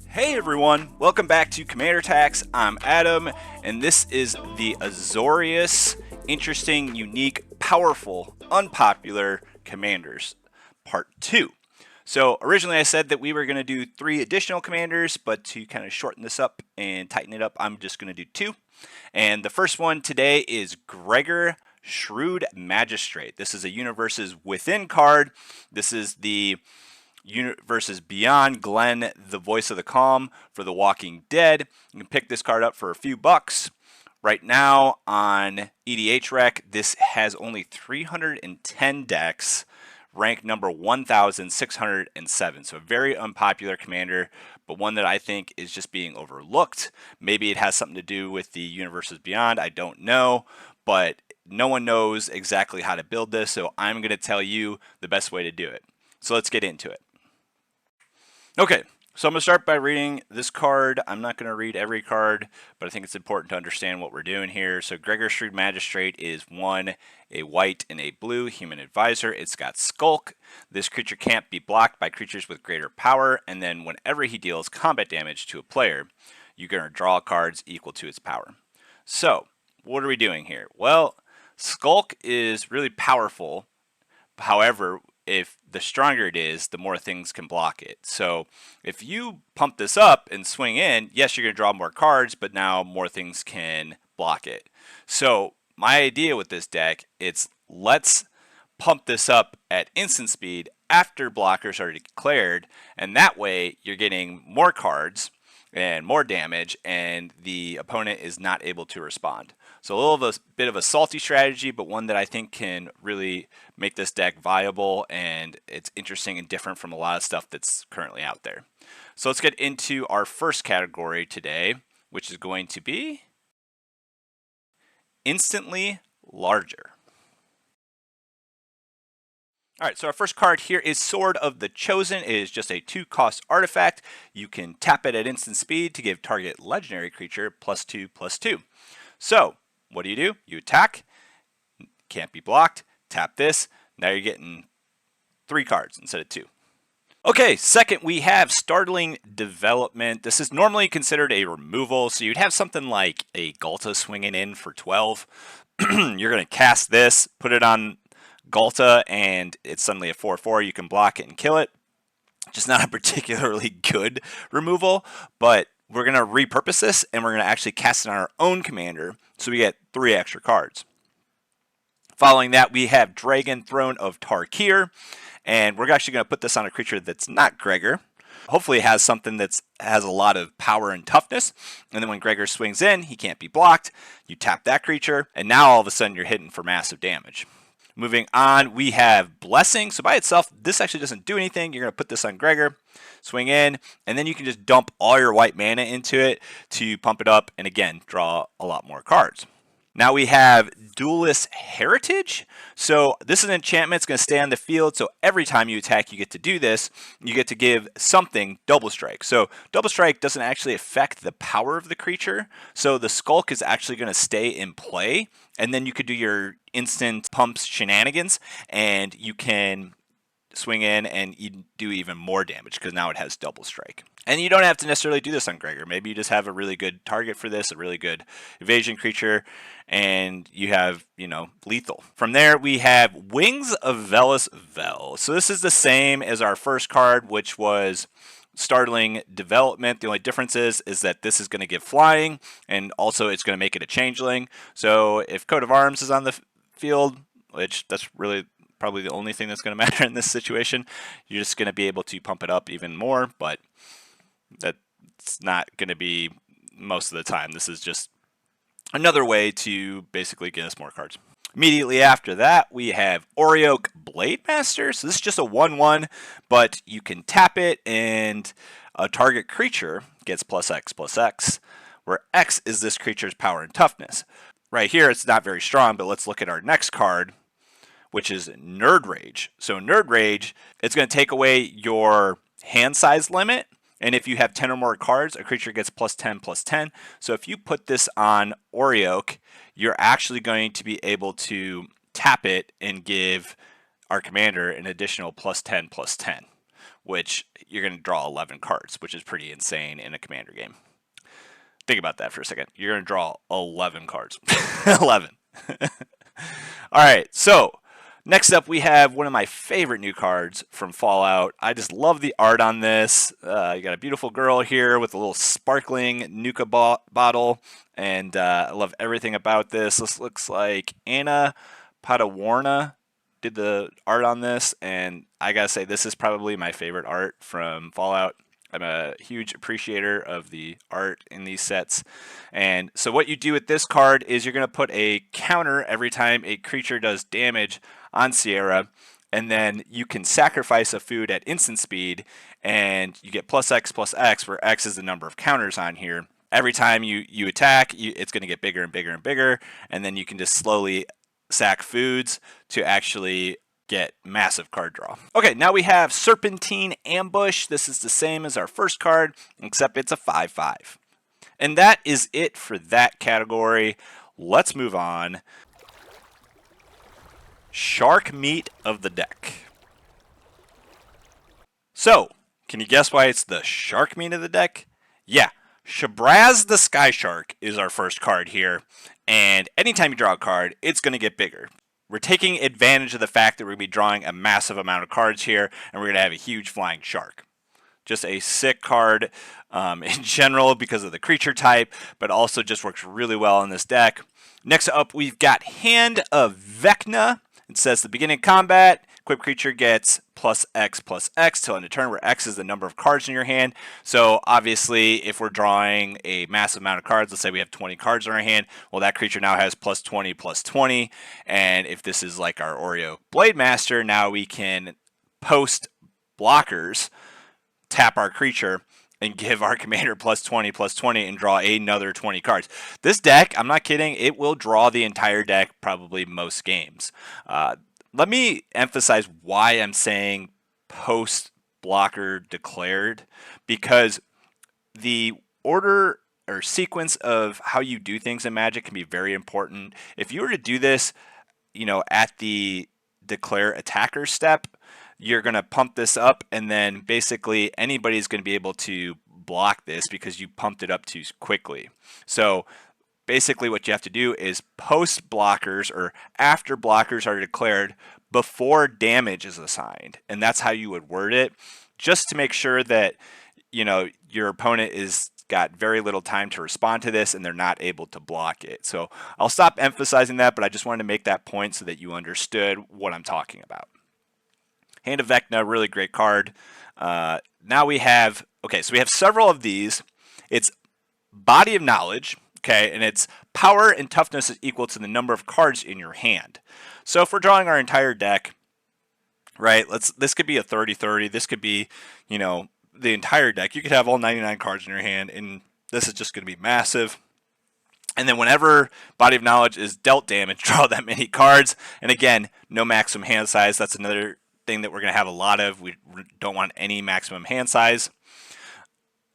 Hey everyone, welcome back to Commander Attacks. I'm Adam, and this is the Azorius Interesting, Unique, Powerful, Unpopular Commanders Part 2. So originally I said that we were going to do 3 additional commanders, but to kind of shorten this up and tighten it up, I'm just going to do 2. And the first one today is Gregor, Shrewd Magistrate. This is a Universes Within card. This is the Universes Beyond Glenn, the Voice of the Calm for The Walking Dead. You can pick this card up for a few bucks. Right now on EDHREC, this has only 310 decks, ranked number 1,607. So a very unpopular commander, but one that I think is just being overlooked. Maybe it has something to do with the Universes Beyond, I don't know, but no one knows exactly how to build this, so I'm going to tell you the best way to do it. So let's get into it. Okay, so I'm going to start by reading this card. I'm not going to read every card, but I think it's important to understand what we're doing here. So Gregor, Shrewd Magistrate is 1, a white and a blue human advisor. It's got Skulk. This creature can't be blocked by creatures with greater power, and then whenever he deals combat damage to a player, you're going to draw cards equal to its power. So what are we doing here? Well, Skulk is really powerful. However, if the stronger it is, the more things can block it. So if you pump this up and swing in, yes, you're going to draw more cards, but now more things can block it. So my idea with this deck, it's let's pump this up at instant speed after blockers are declared, and that way you're getting more cards and more damage, and the opponent is not able to respond. So a little bit of a salty strategy, but one that I think can really make this deck viable, and it's interesting and different from a lot of stuff that's currently out there. So let's get into our first category today, which is going to be instantly larger. Alright, so our first card here is Sword of the Chosen. It is just a 2-cost artifact. You can tap it at instant speed to give target legendary creature +2/+2. So, what do? You attack, can't be blocked, tap this, now you're getting 3 cards instead of 2. Okay, second we have Startling Development. This is normally considered a removal, so you'd have something like a Galta swinging in for 12. You're going to cast this, put it on Galta, and it's suddenly a 4/4. You can block it and kill it. Just not a particularly good removal, but we're going to repurpose this, and we're going to actually cast it on our own commander, so we get 3 extra cards. Following that, we have Dragon Throne of Tarkir, and we're actually going to put this on a creature that's not Gregor. Hopefully it has something that has a lot of power and toughness, and then when Gregor swings in, he can't be blocked. You tap that creature, and now all of a sudden you're hitting for massive damage. Moving on, we have Blessing. So by itself, this actually doesn't do anything. You're going to put this on Gregor, swing in, and then you can just dump all your white mana into it to pump it up, and again, draw a lot more cards. Now we have Duelist Heritage. So this is an enchantment. It's going to stay on the field. So every time you attack, you get to do this. You get to give something Double Strike. So Double Strike doesn't actually affect the power of the creature. So the Skulk is actually going to stay in play. And then you could do your instant pumps shenanigans, and you can swing in and you do even more damage because now it has Double Strike. And you don't have to necessarily do this on Gregor. Maybe you just have a really good target for this, a really good evasion creature, and you have, lethal. From there, we have Wings of Velis Vel. So this is the same as our first card, which was Startling Development. The only difference is that this is going to give flying, and also it's going to make it a changeling. So if Coat of Arms is on the field, which that's really probably the only thing that's going to matter in this situation, you're just going to be able to pump it up even more, but that's not going to be most of the time. This is just another way to basically get us more cards. Immediately after that, we have Orioke Blademaster. So this is just a 1/1, but you can tap it, and a target creature gets +X/+X, where X is this creature's power and toughness. Right here, it's not very strong, but let's look at our next card, which is Nerd Rage. So Nerd Rage, it's going to take away your hand size limit, and if you have 10 or more cards, a creature gets +10/+10. So if you put this on Orioke, you're actually going to be able to tap it and give our commander an additional +10/+10. which you're going to draw 11 cards, which is pretty insane in a commander game. Think about that for a second. You're going to draw 11 cards. 11. All right, so next up we have one of my favorite new cards from Fallout. I just love the art on this. You got a beautiful girl here with a little sparkling Nuka bottle, and I love everything about this. This looks like Anna Padawarna did the art on this, and I gotta say this is probably my favorite art from Fallout. I'm a huge appreciator of the art in these sets. And so what you do with this card is you're going to put a counter every time a creature does damage on Sierra, and then you can sacrifice a food at instant speed, and you get +X, where X is the number of counters on here. Every time you attack, it's going to get bigger and bigger and bigger, and then you can just slowly sack foods to actually get massive card draw. Okay, now we have Serpentine Ambush. This is the same as our first card, except it's a 5/5. And that is it for that category. Let's move on. Shark Meat of the deck. So, can you guess why it's the Shark Meat of the deck? Yeah, Shabraz the Sky Shark is our first card here, and anytime you draw a card, it's going to get bigger. We're taking advantage of the fact that we're going to be drawing a massive amount of cards here, and we're going to have a huge flying shark. Just a sick card in general because of the creature type, but also just works really well in this deck. Next up, we've got Hand of Vecna. It says the beginning of combat, equipped creature gets +X till end of turn, where X is the number of cards in your hand. So obviously, if we're drawing a massive amount of cards, let's say we have 20 cards in our hand, well, that creature now has +20. And if this is like our Oreo Blade Master, now we can post blockers, tap our creature, and give our commander +20 and draw another 20 cards. This deck, I'm not kidding, it will draw the entire deck probably most games. Let me emphasize why I'm saying post blocker declared, because the order or sequence of how you do things in Magic can be very important. If you were to do this, at the declare attacker step, you're going to pump this up, and then basically anybody's going to be able to block this because you pumped it up too quickly. So basically what you have to do is post blockers or after blockers are declared before damage is assigned. And that's how you would word it, just to make sure that your opponent is got very little time to respond to this and they're not able to block it. So I'll stop emphasizing that, but I just wanted to make that point so that you understood what I'm talking about. Hand of Vecna, really great card. Now we have, so we have several of these. It's Body of Knowledge, and it's power and toughness is equal to the number of cards in your hand. So if we're drawing our entire deck, right, this could be a 30-30. This could be, the entire deck. You could have all 99 cards in your hand, and this is just going to be massive. And then whenever Body of Knowledge is dealt damage, draw that many cards. And again, no maximum hand size. That's another thing that we're going to have a lot of. We don't want any maximum hand size.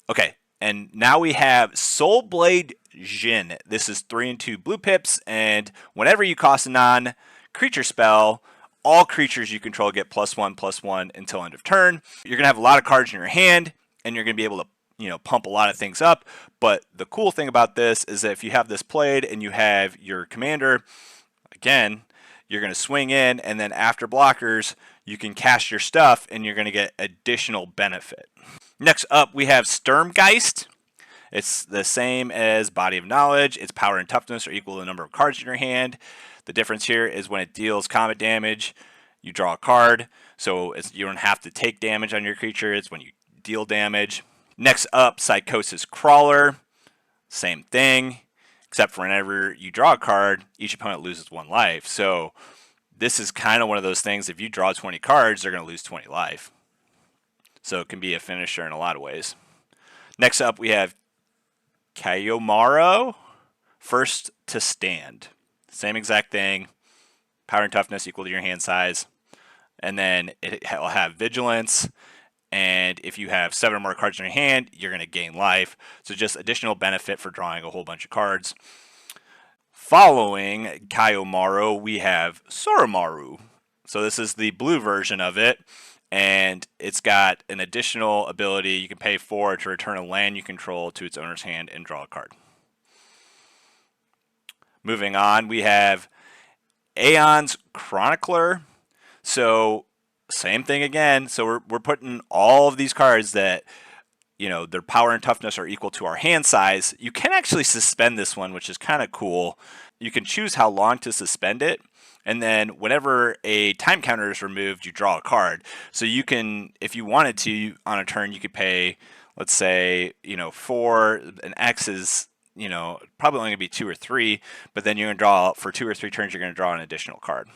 Okay, and now we have Soulblade Jin. This is 3 and 2 blue pips, and whenever you cost a non-creature spell, all creatures you control get +1/+1 until end of turn. You're going to have a lot of cards in your hand, and you're going to be able to pump a lot of things up. But the cool thing about this is that if you have this played and you have your commander, again, you're going to swing in, and then after blockers, you can cast your stuff, and you're going to get additional benefit. Next up, we have Sturmgeist. It's the same as Body of Knowledge. Its power and toughness are equal to the number of cards in your hand. The difference here is when it deals combat damage, you draw a card. So you don't have to take damage on your creature. It's when you deal damage. Next up, Psychosis Crawler. Same thing, except for whenever you draw a card, each opponent loses 1 life. So this is kind of one of those things. If you draw 20 cards, they're going to lose 20 life. So it can be a finisher in a lot of ways. Next up, we have Kayomaro, First to Stand. Same exact thing. Power and toughness equal to your hand size. And then it will have vigilance. And if you have 7 or more cards in your hand, you're going to gain life. So just additional benefit for drawing a whole bunch of cards. Following Kayomaro, we have Soromaru. So this is the blue version of it. and it's got an additional ability. You can pay 4 to return a land you control to its owner's hand and draw a card. Moving on, we have Aeon's Chronicler. So same thing again. So we're putting all of these cards that, you know, their power and toughness are equal to our hand size. You can actually suspend this one, which is kind of cool. You can choose how long to suspend it. And then whenever a time counter is removed, you draw a card. So you can, if you wanted to, on a turn, you could pay, let's say, you know, 4, and X is, you know, probably only going to be 2 or 3, but then you're going to draw, for 2 or 3 turns, you're going to draw an additional card.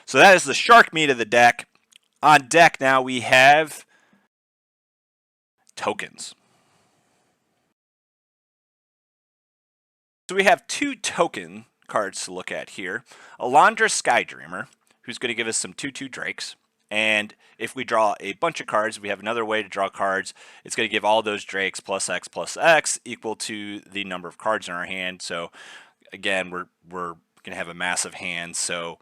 So that is the shark meat of the deck. On deck now we have tokens. So we have 2 token cards to look at here. Alondra Skydreamer, who's going to give us some 2/2 Drakes. And if we draw a bunch of cards, we have another way to draw cards. It's going to give all those Drakes plus X equal to the number of cards in our hand. So again, we're going to have a massive hand. So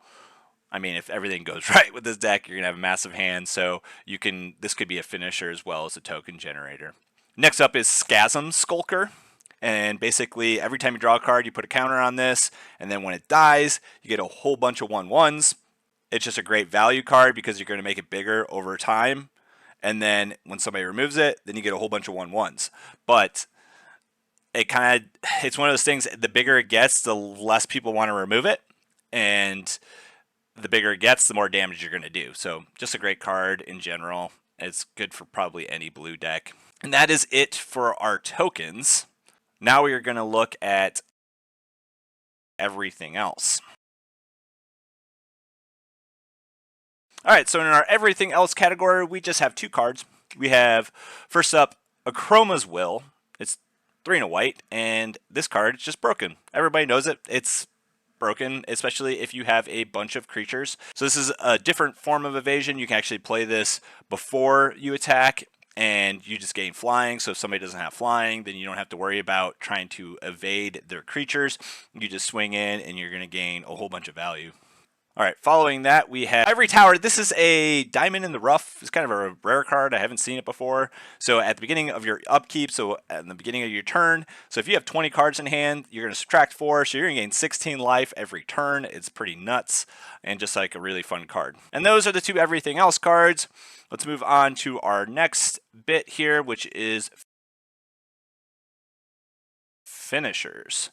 I mean, if everything goes right with this deck, you're going to have a massive hand. So you can, this could be a finisher as well as a token generator. Next up is Scasm Skulker. And basically, every time you draw a card, you put a counter on this. And then when it dies, you get a whole bunch of 1/1s. It's just a great value card because you're going to make it bigger over time. And then when somebody removes it, then you get a whole bunch of 1/1s. But it's one of those things, the bigger it gets, the less people want to remove it. And the bigger it gets, the more damage you're going to do. So just a great card in general. It's good for probably any blue deck. And that is it for our tokens. Now we are going to look at everything else. All right, so in our everything else category, we just have 2 cards. We have, first up, Akroma's Will. It's 3 and a white, and this card is just broken. Everybody knows it. It's broken, especially if you have a bunch of creatures. So this is a different form of evasion. You can actually play this before you attack, and you just gain flying. So if somebody doesn't have flying, then you don't have to worry about trying to evade their creatures. You just swing in, and you're going to gain a whole bunch of value. All right, following that, we have Ivory Tower. This is a Diamond in the Rough. It's kind of a rare card. I haven't seen it before. So at the beginning of your upkeep, so at the beginning of your turn, so if you have 20 cards in hand, you're going to subtract 4, so you're going to gain 16 life every turn. It's pretty nuts and just like a really fun card. And those are the 2 everything else cards. Let's move on to our next bit here, which is finishers.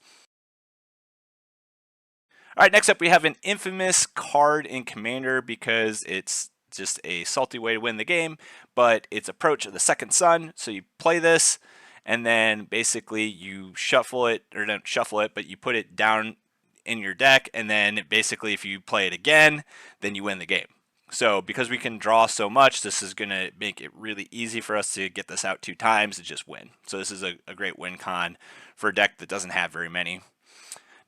All right, next up we have an infamous card in Commander because it's just a salty way to win the game, but it's Approach of the Second Sun. So you play this, and then basically you shuffle it, or don't shuffle it, but you put it down in your deck, and then basically if you play it again, then you win the game. So because we can draw so much, this is going to make it really easy for us to get this out 2 times and just win. So this is a great win con for a deck that doesn't have very many.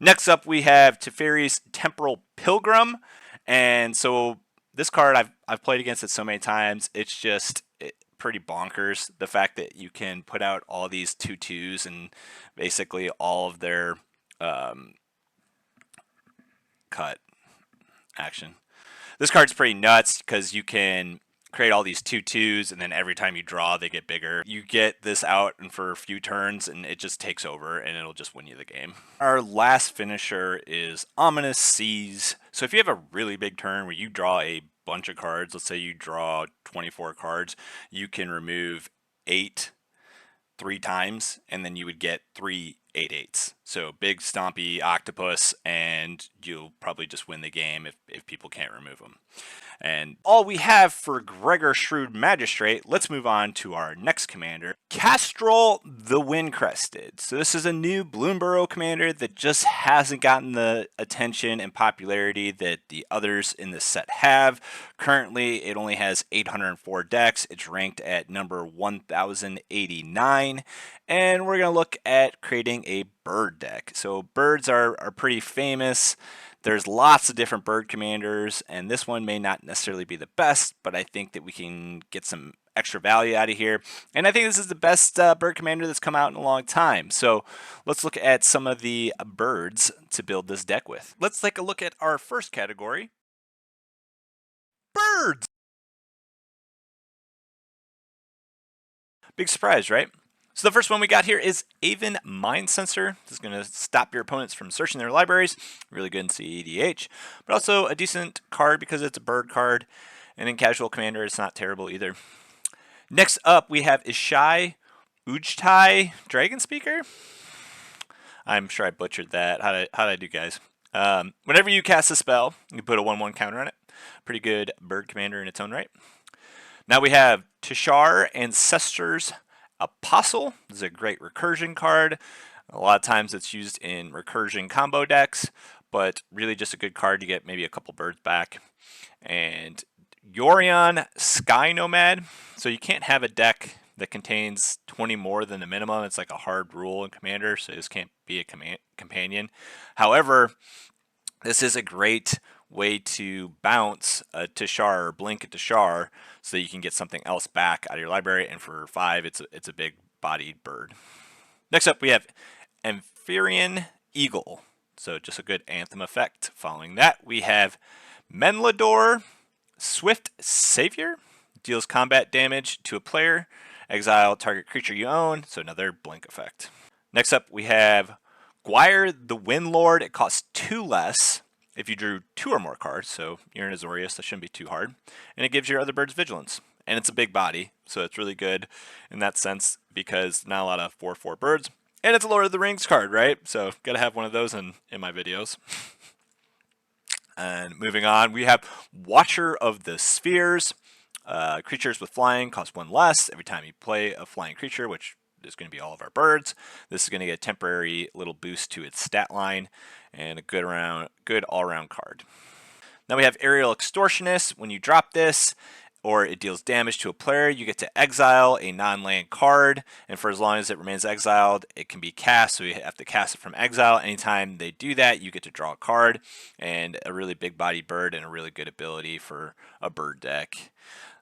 Next up, we have Teferi's Temporal Pilgrim, and so this card I've played against it so many times. It's just pretty bonkers, the fact that you can put out all these 2/2s and basically all of their cut action. This card's pretty nuts because you can create all these 2/2s, and then every time you draw, they get bigger. You get this out and for a few turns, and it just takes over, and it'll just win you the game. Our last finisher is Ominous Seas. So if you have a really big turn where you draw a bunch of cards, let's say you draw 24 cards, you can remove 8 3 times, and then you would get 3 8/8s. So big stompy octopus, and you'll probably just win the game if people can't remove them. And all we have for Gregor, Shrewd, Magistrate. Let's move on to our next commander, Kastral the Windcrested. So this is a new Bloomburrow commander that just hasn't gotten the attention and popularity that the others in this set have. Currently, it only has 804 decks. It's ranked at number 1089. And we're going to look at creating a bird deck. So birds are pretty famous. There's lots of different bird commanders, and this one may not necessarily be the best, but I think that we can get some extra value out of here. And I think this is the best bird commander that's come out in a long time. So let's look at some of the birds to build this deck with. Let's take a look at our first category, birds. Big surprise, right? So the first one we got here is Aven Mind Sensor. This is going to stop your opponents from searching their libraries. Really good in CEDH, but also a decent card because it's a bird card. And in Casual Commander, it's not terrible either. Next up, we have Ishai Ujtai Dragon Speaker. I'm sure I butchered that. How did I do, guys? Whenever you cast a spell, you put a 1/1 counter on it. Pretty good bird commander in its own right. Now we have Tishar Ancestor's Apostle. This is a great recursion card. A lot of times it's used in recursion combo decks, but really just a good card to get maybe a couple birds back. And Yorion Sky Nomad. So you can't have a deck that contains 20 more than the minimum. It's like a hard rule in Commander, so this can't be a companion. However, this is a great way to bounce a Tishar or blink a Tishar so that you can get something else back out of your library, and for 5 it's a big bodied bird. Next up we have Amphirean Eagle, so just a good anthem effect. Following that we have Menlador Swift Savior, deals combat damage to a player, exile target creature you own, so another blink effect. Next up we have Gwire the Windlord. It costs 2 less if you drew 2 or more cards, so you're an Azorius, that shouldn't be too hard. And it gives your other birds vigilance. And it's a big body, so it's really good in that sense because not a lot of 4/4 birds. And it's a Lord of the Rings card, right? So gotta have one of those in my videos. And moving on, we have Watcher of the Spheres. Creatures with flying cost 1 less every time you play a flying creature, which is going to be all of our birds. This is going to get a temporary little boost to its stat line and a good all-around card. Now we have Aerial Extortionist. When you drop this or it deals damage to a player, you get to exile a non-land card, and for as long as it remains exiled, it can be cast, so you have to cast it from exile. Anytime they do that, you get to draw a card, and a really big-bodied bird and a really good ability for a bird deck.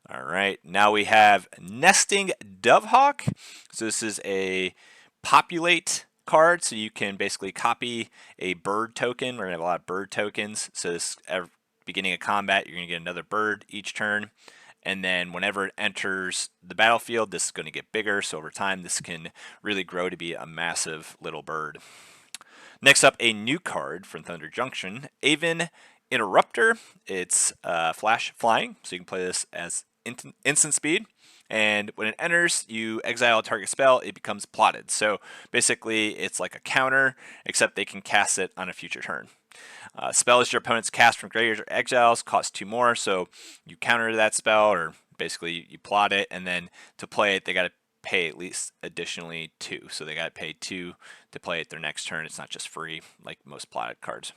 All right, now we have Nesting Dovehawk. So this is a populate card, so you can basically copy a bird token. We're gonna have a lot of bird tokens. So this beginning of combat, you're gonna get another bird each turn. And then whenever it enters the battlefield, this is going to get bigger. So over time, this can really grow to be a massive little bird. Next up, a new card from Thunder Junction, Aven Interrupter. It's flash flying, so you can play this as instant speed. And when it enters, you exile a target spell, it becomes plotted. So basically, it's like a counter, except they can cast it on a future turn. Spells your opponents cast from graveyards or exiles cost 2 more, so you counter that spell, or basically you plot it, and then to play it, they got to pay at least additionally 2. So they got to pay 2 to play it their next turn. It's not just free like most plotted cards.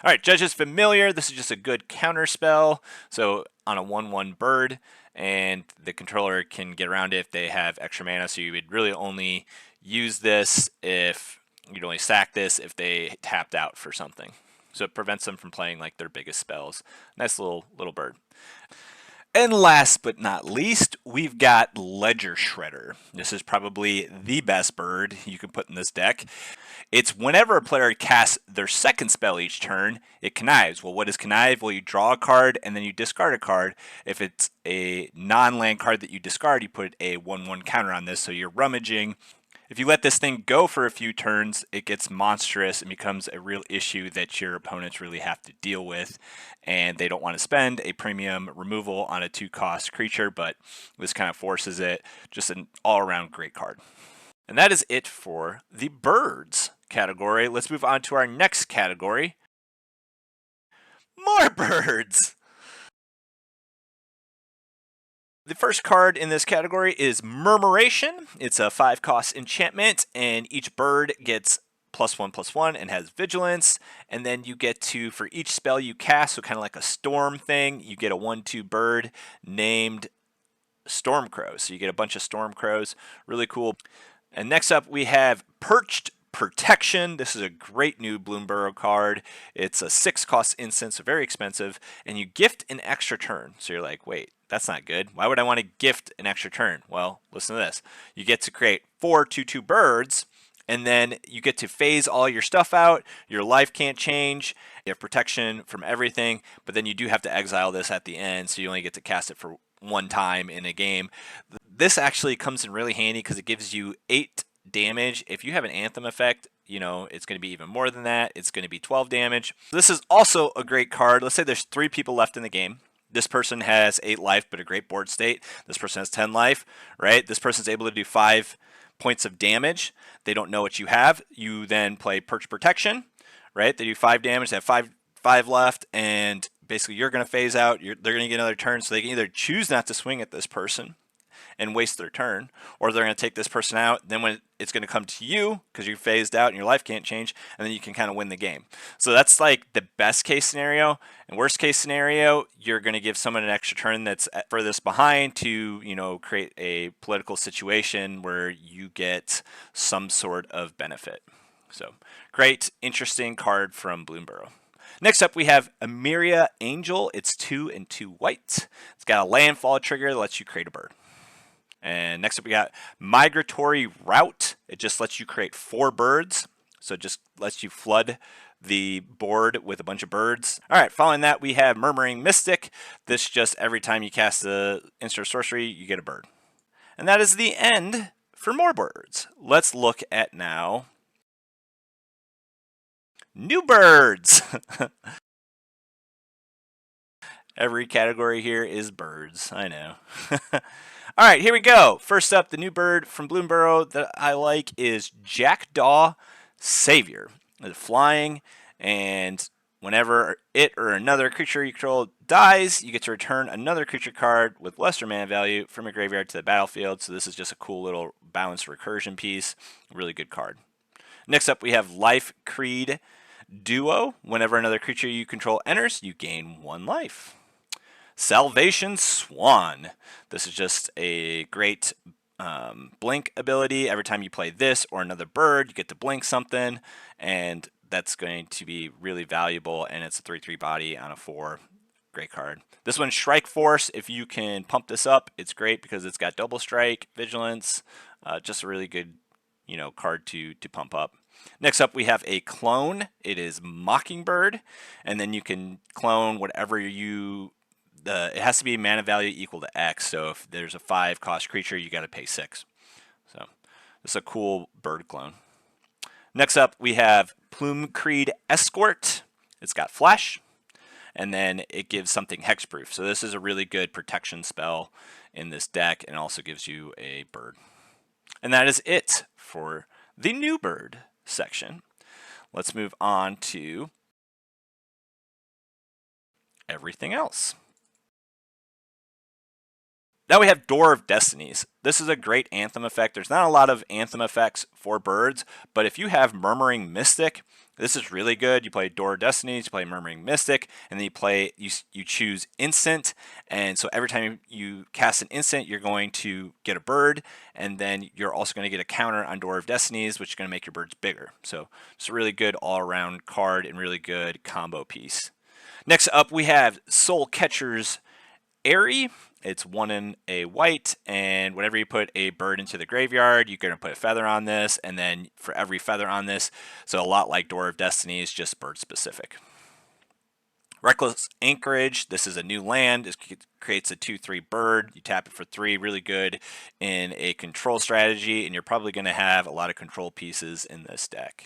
All right, Judge's Familiar. This is just a good counter spell. So on a 1/1 bird, and the controller can get around it if they have extra mana. So you would really only use this if you'd only sack this if they tapped out for something. So it prevents them from playing like their biggest spells. Nice little bird. And last but not least, we've got Ledger Shredder. This is probably the best bird you can put in this deck. It's whenever a player casts their second spell each turn, it connives. Well, what is connive? Well, you draw a card and then you discard a card. If it's a non-land card that you discard, you put a 1/1 counter on this, so you're rummaging. If you let this thing go for a few turns, it gets monstrous and becomes a real issue that your opponents really have to deal with, and they don't want to spend a premium removal on a 2-cost creature, but this kind of forces it. Just an all-around great card. And that is it for the birds category. Let's move on to our next category. More birds! The first card in this category is Murmuration. It's a 5-cost enchantment, and each bird gets +1/+1 and has vigilance. And then you get to, for each spell you cast, so kind of like a storm thing, you get a 1/2 bird named Stormcrow. So you get a bunch of Stormcrows. Really cool. And next up we have Perched Protection. This is a great new Bloomburrow card. It's a 6-cost instant, so very expensive, and you gift an extra turn. So you're like, wait, that's not good. Why would I want to gift an extra turn? Well, listen to this. You get to create 4 2/2 birds, and then you get to phase all your stuff out. Your life can't change. You have protection from everything, but then you do have to exile this at the end, so you only get to cast it for 1 time in a game. this actually comes in really handy because it gives you 8 damage. If you have an Anthem effect, you know, it's going to be even more than that. It's going to be 12 damage. This is also a great card. Let's say there's 3 people left in the game. This person has 8 life, but a great board state. This person has 10 life, right? This person's able to do 5 points of damage. They don't know what you have. You then play Perch Protection, right? They do 5 damage. They have 5 left, and basically you're going to phase out. They're going to get another turn, so they can either choose not to swing at this person and waste their turn, or they're going to take this person out. Then when it's going to come to you because you phased out and your life can't change, and then you can kind of win the game. So that's like the best case scenario. And worst case scenario, you're going to give someone an extra turn that's furthest behind to, you know, create a political situation where you get some sort of benefit. So great, interesting card from Bloomburrow. Next up, we have Emiria Angel. It's 2 and 2 white. It's got a landfall trigger that lets you create a bird. And next up, we got Migratory Route. It just lets you create 4 birds. So it just lets you flood the board with a bunch of birds. All right, following that, we have Murmuring Mystic. This just every time you cast the instant sorcery, you get a bird. And that is the end for more birds. Let's look at now new birds. Every category here is birds, I know. All right, here we go. First up, the new bird from Bloomburrow that I like is Jackdaw Savior. It's flying, and whenever it or another creature you control dies, you get to return another creature card with lesser mana value from your graveyard to the battlefield. So this is just a cool little balanced recursion piece. Really good card. Next up, we have Life Creed Duo. Whenever another creature you control enters, you gain 1 life. Salvation Swan. This is just a great blink ability. Every time you play this or another bird, you get to blink something, and that's going to be really valuable, and it's a 3/3 body on a 4. Great card. This one, Strike Force. If you can pump this up, it's great because it's got double strike, vigilance, just a really good, you know, card to pump up. Next up, we have a clone. It is Mockingbird, and then you can clone whatever you. It has to be mana value equal to X. So if there's a 5 cost creature, you got to pay 6. So this is a cool bird clone. Next up, we have Plumecreed Escort. It's got flash, and then it gives something hexproof. So this is a really good protection spell in this deck, and also gives you a bird. And that is it for the new bird section. Let's move on to everything else. Now we have Door of Destinies. This is a great Anthem effect. There's not a lot of Anthem effects for birds, but if you have Murmuring Mystic, this is really good. You play Door of Destinies, you play Murmuring Mystic, and then you choose Instant, and so every time you cast an instant, you're going to get a bird, and then you're also going to get a counter on Door of Destinies, which is going to make your birds bigger. So it's a really good all-around card and really good combo piece. Next up, we have Soul Catcher's Airy. It's 1 and a white, and whenever you put a bird into the graveyard, you're going to put a feather on this, and then for every feather on this, so a lot like Door of Destiny, is just bird specific. Reckless Anchorage. This is a new land. It creates a 2/3 bird. You tap it for 3. Really good in a control strategy, and you're probably going to have a lot of control pieces in this deck.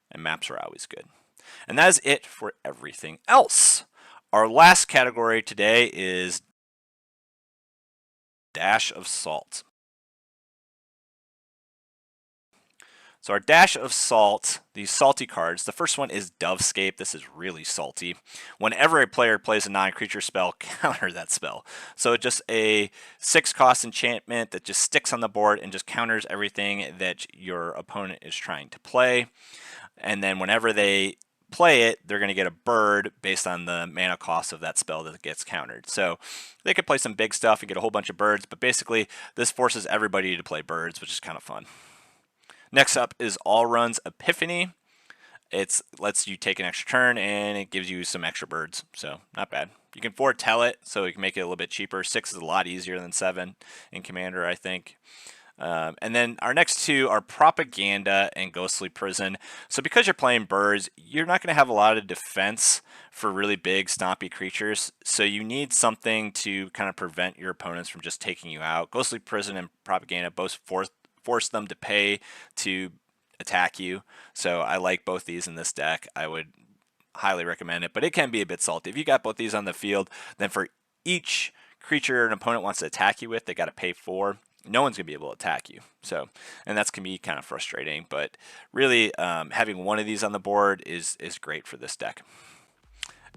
And maps are always good. And that is it for everything else. Our last category today is Dash of Salt. So our Dash of Salt, these salty cards, the first one is Dovescape. This is really salty. Whenever a player plays a non-creature spell, counter that spell. So just a 6 cost enchantment that just sticks on the board and just counters everything that your opponent is trying to play. And then whenever they play it, they're going to get a bird based on the mana cost of that spell that gets countered. So they could play some big stuff and get a whole bunch of birds, but basically this forces everybody to play birds, which is kind of fun. Next up is Allrun's Epiphany. It lets you take an extra turn, and it gives you some extra birds, so not bad. You can foretell it, so you can make it a little bit cheaper. 6 is a lot easier than 7 in Commander, I think. And then our next two are Propaganda and Ghostly Prison. So because you're playing birds, you're not going to have a lot of defense for really big stompy creatures. So you need something to kind of prevent your opponents from just taking you out. Ghostly Prison and Propaganda both force them to pay to attack you. So I like both these in this deck. I would highly recommend it, but it can be a bit salty. If you got both these on the field, then for each creature an opponent wants to attack you with, they got to pay 4. No one's gonna be able to attack you. So, and that's gonna be kind of frustrating. But really, having one of these on the board is great for this deck.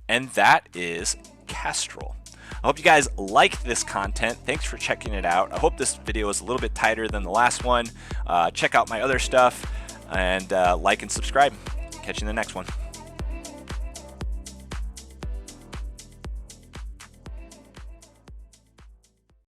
And that is Kastral. I hope you guys liked this content. Thanks for checking it out. I hope this video was a little bit tighter than the last one. Check out my other stuff and like and subscribe. Catch you in the next one.